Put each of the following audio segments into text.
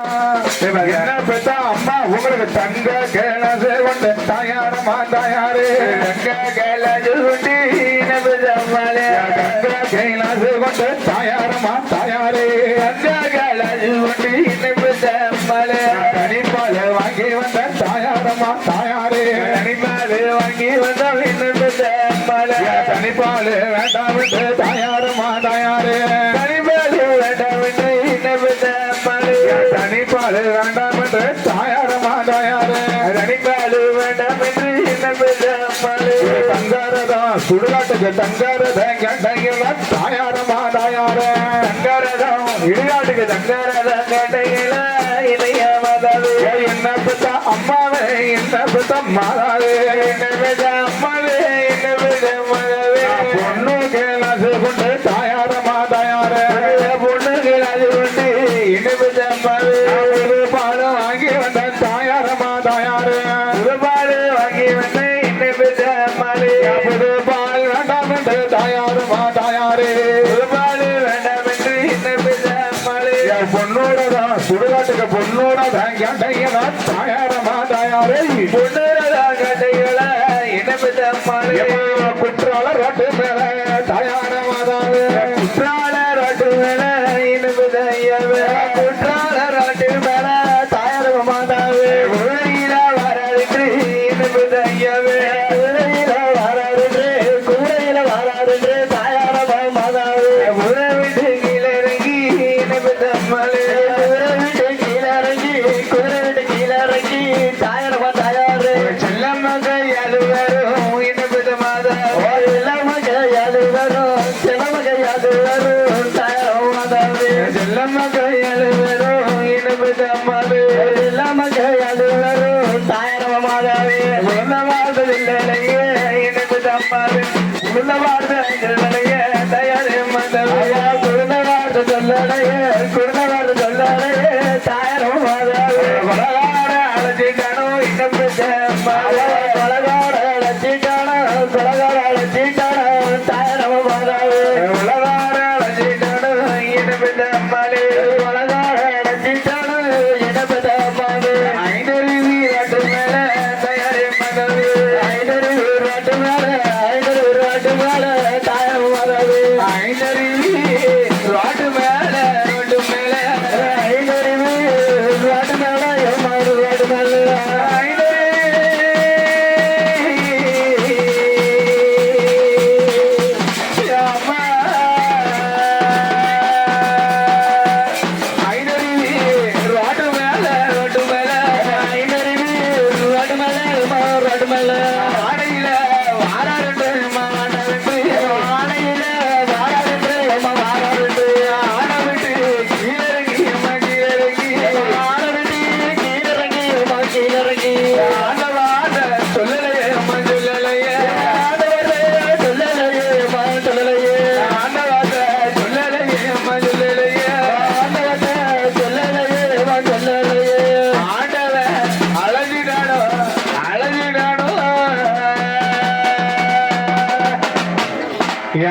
என்ன பெத்தா அம்மா உங்களுக்கு தங்க கேளாசு கொண்டு தாயாரமா தாயாரு தங்க கேளாசு கொண்டு தங்க கேளாசு கொண்டு தாயாரமா தாயாரு தங்க கேளாசு கொண்டு தனிப்பால் வாங்கி வந்த தாயாரமா தாயாரு தனிப்பால் வாங்கி வந்த தனிப்பால் வேண்டாம் என்று தாயாரமா தாயாரு தனிப்பால் வேண்டாம் என்று தனிப்பால் வேண்டாம் என்று தாயாரமா தாயாரு தனிப்பால் வேண்டாம் என்று தங்காரதம் சுடுகாட்டுக்கு தங்காரதம் கேட்டையில தாயாரமா தாயாரு தங்காரதம் இடுகாட்டுக்கு தங்காரதம் கேட்டையில இளைய மாதாவே என்ன பெற்ற அம்மாவே என்ன பெற்ற மாதாவே என்ன பெற்ற அம்மாவே என்ன பெற்ற மாதாவே பொண்ணு கேளாசு கொண்டு தாயாரமா தாயாரு பொண்ணு கேளாசு கொண்டு என்ன பெற்ற அம்மாவே பால் வாங்கி வந்த தாயாரமா தாயாரு பால் வாங்கி வந்த என்ன பெற்ற அம்மாவே பால் வேண்டாம் என்று தாயாரமா தாயாரு பால் வேண்டாம் என்று என்ன பெற்ற அம்மாவே பொண்ணோடதான் சுடுகாட்டுக்கு பொண்ணோடதான் கேட்டைகளா தாயாரமா தாயாரு பொண்ணோடதான் கேட்டைகளா என்ன பெற்ற அம்மாவே குற்றால ரோட்டு மேல தாயாரமா தாவே குற்றால ரோட்டு மேல என்ன பெற்ற ஐயாவே குற்றால ரோட்டு மேல தாயாரமா தாவே உரையில வராது என்ன பெற்ற ஐயாவே உரையில வராது கூரையில வராது தாயாரமா மாதாவே உரை விட்டு கீழே இறங்கி என்ன பெற்ற அம்மாவே உரை விட்டு கீழே இறங்கி கூரை விட்டு கீழே இறங்கி தாயாரமா தாயாரு செல்லம்மா கையாளு வரும் என்ன பெற்ற மாதா செல்லம்மா கையாளு வரும் செல்லம்மா கையாளு வரும் தாயாரமா மாதாவே செல்லம்மா கையாளு வரும் என்ன பெற்ற அம்மாவே செல்லம்மா கையாளு வரும் தாயாரமா மாதாவே உள்ள வாழ்ந்ததில்லையே என்ன பெற்ற அம்மாவே உள்ள வாழ்ந்ததில்லையே தயாரே மாதாவே குழந்த வாழ்ந்த சொல்லலையே குழந்த வாழ்ந்த சொல்லலையே தாயாரமா மாதாவே கொலகார அழைச்சிட்டானோ என்ன பெற்ற அம்மாவே கொலகார அழைச்சிட்டானோ கொலகார அழைச்சிட்டானோ தாயாரமா மாதாவே உலகார அழைச்சிட்டானோ என்ன பெற்ற அம்மாவே கொலகார அழைச்சிட்டானோ என்ன பெற்ற அம்மாவே ஐந்தருவி ராட்டு மேல தயாரே மாதாவே ஐந்தருவி ராட்டு மேல ஐந்தருவி ராட்டு மேல தாயாரமா மாதாவே ஐந்தருவி ராட்டு மேல ரோட்டு மேல ஐந்தருவி ராட்டு மேல எம்மாறு ராட்டு மேல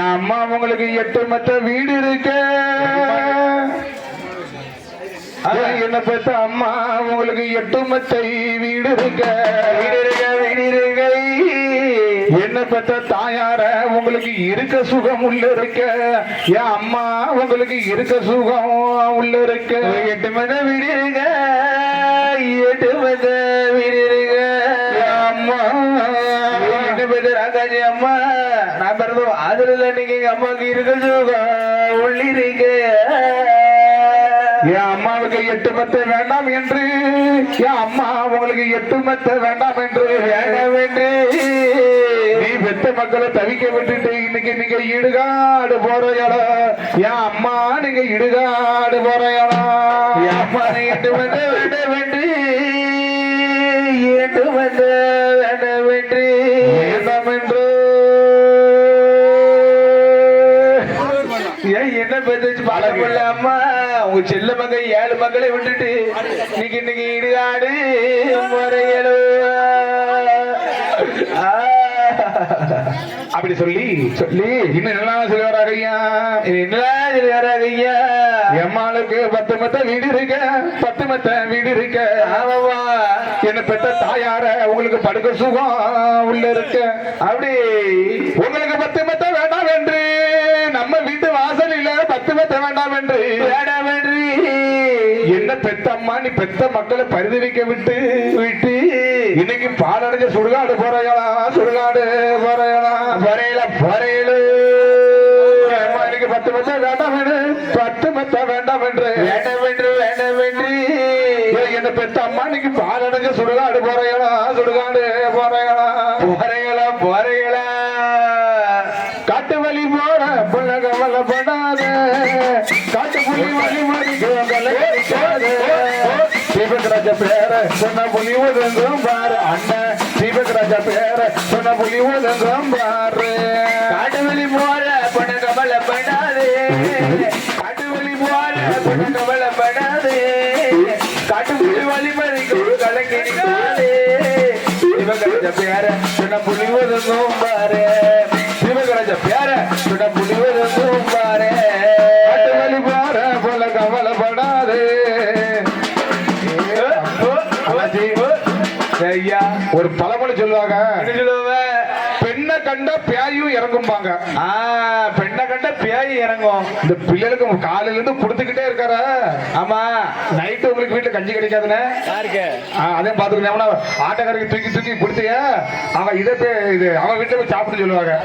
அம்மா உங்களுக்கு 8 மத்த வீடு இருக்கு என்ன பெற்ற அம்மா உங்களுக்கு 8 மத்தை வீடு இருக்க வீடு இருக்க என்ன பெற்ற தாயார உங்களுக்கு இருக்க சுகம் உள்ள இருக்க என் அம்மா உங்களுக்கு இருக்க சுகம் உள்ள இருக்க 8 மத்த வீடு இருக்க 8 மத்த வீடு இருக்க அம்மா என்ன பெற்ற ராகாஜி அம்மா நான் பிறந்த ஆதரவு நீங்க எங்க அம்மாவுக்கு இருக்க சுகம் உள்ளிருக்க என் அம்மாவுக்கு 8 மத்த வேண்டாம் என்று என் அம்மா உங்களுக்கு 8 மத்த வேண்டாம் என்று வேண்டாம் என்று நீ பெத்த மக்களை தவிக்க விட்டுட்டு இன்னைக்கு நீங்க இடுகாடு போறையாடா என் அம்மா நீங்க இடுகாடு போறையாடா என் அம்மா 8 மத்த வேண்டாம் என்று 8 மத்த வேண்டாம் என்று வேண்டாம் என்று என்ன பேச்சு பாலமுள்ள அம்மா உங்க செல்ல மகன் 7 மக்களை விட்டுட்டு இன்னைக்கு இடுகாடு முறையலோ அப்படி சொல்லி இன்னும் என்ன சொல்லுவாராக ஐயா என்ன சொல்லுவாராக ஐயா எம்மாளுக்கு 10 மெத்த வீடு இருக்க 10 மெத்த வீடு இருக்க ஆமாவா என்ன பெத்த தாயார உங்களுக்கு படுக்க சுகம் உள்ள இருக்க அப்படி உங்களுக்கு 10 மெத்த வேண்டாம் என்று நம்ம வீட்டு வாசலில 10 மெத்த வேண்டாம் என்று என்ன பெத்த அம்மா நீ பெத்த மக்களை பரிதவிக்க விட்டு விட்டு இன்னைக்கு பாலடைஞ்ச சுடுகாடு போறையலா சுடுகாடு போறையலா போறையில எனக்கு 10 மெத்த வேண்டாம் என்று 10 மெத்த வேண்டாம் என்று என்ன பெத்த அம்மா இன்னைக்கு பாலடைஞ்ச சுடுகாடு போறையலா சுடுகாடு போறையலா காட்டு வழி போற புள்ள கவலைப்படாத காட்டு புலி வழி மறிக்காத தீபக் ராஜா பேர சொன்ன புலி ஒதுங்கும் பாரு அண்ணன் தீபக் ராஜா பேர சொன்ன புலி ஒதுங்கும் பாரு காட்டு வழி போற பொண்ணு கவலைப்படாது காட்டு வழி போற பொண்ணு கவலைப்படாது காட்டு புலி வழி மறிக்கும் கலங்கிடிக்காது சிவகராஜ பேர சொன்ன புலி ஒதுங்கும் பாரு சிவகராஜ பேர சொன்ன புலி ஒதுங்கும் பாரு காட்டு வழி போற போல கவலைப்படாது ஐயா ஒரு பழமொழி சொல்லுவாங்க என்ன சொல்லுவ பெண்ணை கண்ட பேயும் இறங்கும்பாங்க பெண்ணை கண்ட பேய் இறங்கும் இந்த பிள்ளைகளுக்கு காலையில இருந்து கொடுத்துக்கிட்டே இருக்கார ஆமா நைட்டு உங்களுக்கு வீட்டுல கஞ்சி கிடைக்காதுன்னு யாருக்கு அதே பாத்துக்கணும் ஆட்டக்காரருக்கு தூக்கி தூக்கி கொடுத்தீங்க அவன் இது அவன் வீட்டுல போய் சாப்பிட்டு சொல்லுவாங்க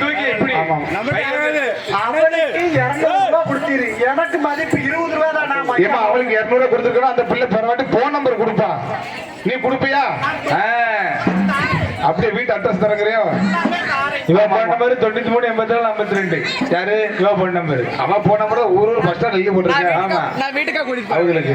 தூக்கி இப்படி ஆமா. அவனுக்கு 200 ரூபாய் கொடுத்தீரு எனக்கு மதிப்பு 20 ரூபாய் தான் ஏமா அவளுக்கு 200 கொடுத்துருக்கணும் அந்த பிள்ளை பெறவாட்டி போன் நம்பர் கொடுப்பா நீ கொடுப்பியா அப்படியே வீட்டு அட்ரஸ் தரங்கறியோ இவன் போன் நம்பர் 93 84 52 யாரு இவ போன் நம்பர் அவன் போன் நம்பர் ஊர் பஸ் ஸ்டாண்ட் எழுதி போட்டுருக்கேன் ஆமா நான் வீட்டுக்கா கூட்டிட்டு அவங்களுக்கு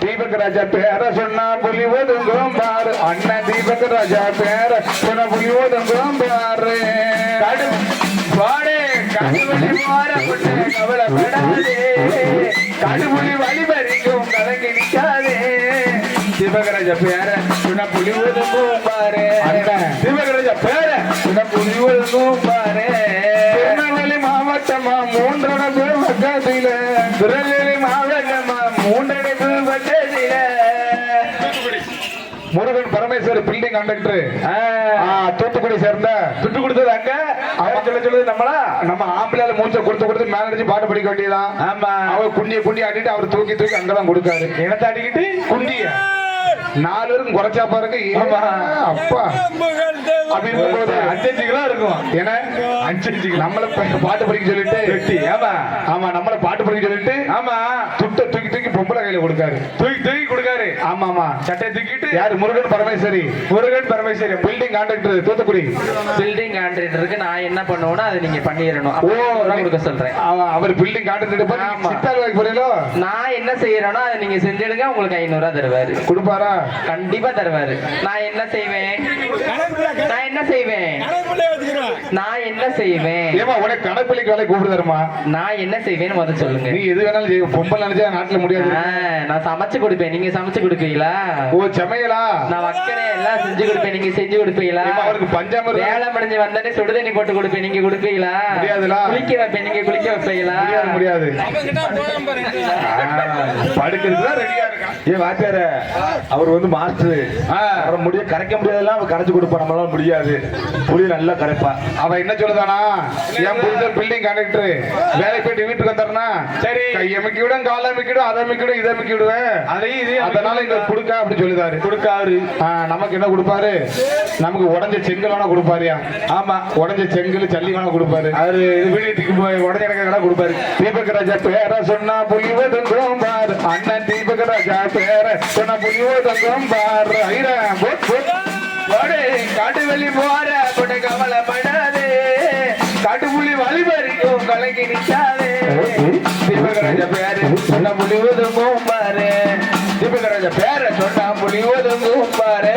தீபக் ராஜா பேர சொன்னா புலி ஒதுங்கும் பாரு அண்ணன் தீபக் ராஜா பேர சொன்ன புலி ஒதுங்கும் பாரு பாடு கடுவழி மாற பொண்ணு கவலைப்படாதே கடுபுலி வழி மறிக்கும் கலங்கி நிற்காதே சிவகராஜ பேர சொன்ன புலி ஒதுங்கும் பாரு சிவகராஜ பேர சொன்ன புலி ஒதுங்கும் பாரு திருநெல்வேலி மாவட்டமா 3 பக்கத்தில திருநெல்வேலி மாவட்டமா 3 பக்கத்தில முருகன் பரமேஸ்வர் பில்டிங் கண்டக்டர் தூத்துக்குடி சேர்ந்த துட்டு கொடுத்தது அங்க அவன் சொல்லுது நம்மளா நம்ம ஆம்பளையால மூச்சை கொடுத்து மேல அடிச்சு பாட்டு படிக்க வேண்டியதான் ஆமா அவர் குண்டி ஆட்டிட்டு அவர் தூக்கி அங்கதான் கொடுக்காரு இனத்தை அடிக்கிட்டு குண்டிய 4 பேருக்கும் குறைச்சா பாருங்க அப்பா அப்படி இருக்கும்போது 5 கிலோ இருக்கும் ஏன்னா 5 நம்மள பாட்டு படிக்க சொல்லிட்டு வெட்டி ஆமா நம்மள பாட்டு படிக்க சொல்லிட்டு ஆமா துட்ட தூக்கி பொம்பளை கையில கொடுக்காரு தூக்கி கொடுக்காரு ஆமா சட்டை தூக்கிட்டு யாரு Murugan Parameswari building contractor Thoothukudi building கான்ட்ராக்டருக்கு நான் என்ன பண்ணுவேனோ அதை நீங்க பண்ணிரணும் நான் கொடுக்க சொல்றேன் அவர் பில்டிங் கான்ட்ராக்டர் சித்தால் வாங்கி போறீங்களோ நான் என்ன செய்யறேனோ அதை நீங்க செஞ்சிடுங்க உங்களுக்கு 500 ரூபாய் தருவாரு கொடுப்பாரா கண்டிப்பா தருவாரு நான் என்ன செய்வேன் ஏமா உனக்கு கணப்பிள்ளைக்கு வேலை கூப்பிடுறாருமா நான் என்ன செய்வேன்னு முதல்ல சொல்லுங்க நீ எது வேணாலும் செய்ய பொம்பளை நினைச்சா நாட்டுல முடியாது நான் சமைச்சு கொடுப்பேன் நீங்க சமைச்சு கொடுப்பீங்களா சமையலா நான் வக்கனே எல்லாம் செஞ்சு கொடுப்பேன் நீங்க செஞ்சு கொடுப்பீங்களா அவருக்கு பஞ்சாம வேலை முடிஞ்சு வந்தனே சுடுதண்ணி போட்டு கொடுப்பேன் நீங்க கொடுப்பீங்களா முடியாதுல குளிக்க வைப்பேன் நீங்க குளிக்க வைப்பீங்களா முடியாது படுக்கிறதுதான் ரெடியா இருக்கான் வாத்தியார அவர் வந்து மாஸ்டர் முடிய கரைக்க முடியாதெல்லாம் அவர் கரைச்சு கொடுப்பா நம்மளால முடியாது புளி நல்லா கரைப்பா அவ என்ன சொல்லுதானா என் புரிதல் பில்டிங் கண்டக்டர் வேலைக்கு போயிட்டு வீட்டுக்கு வந்தாருன்னா சரி கையமைக்கி விடும் காலமைக்கி விடும் அதை அமைக்கி விடும் இதை அமைக்கி விடுவேன் அதனால இங்க கொடுக்க அப்படி சொல்லுதாரு கொடுக்காரு நமக்கு என்ன கொடுப்பாரு நமக்கு உடஞ்ச செங்கல் வேணா கொடுப்பாருயா ஆமா உடஞ்ச செங்கல் சல்லி வேணா கொடுப்பாரு அவரு வீட்டுக்கு போய் உடஞ்ச எனக்கு கொடுப்பாரு தீபக் ராஜா பேர சொன்னா புலிவதுங்கும் பாரு அண்ணன் தீபக் ராஜா பேர சொன்னா புலிவதுங்கும் பாரு காட்டு வெளி போற பொண்ணு கவலைப்படாது காட்டுப்புலி வழி பறிக்கும் கலங்கி நிற்காது தீபகராஜ பேரு சொன்ன புலி ஒதுங்கும் பாரு தீபகராஜ பேர சொன்னா புலி ஒதுங்கும் பாரு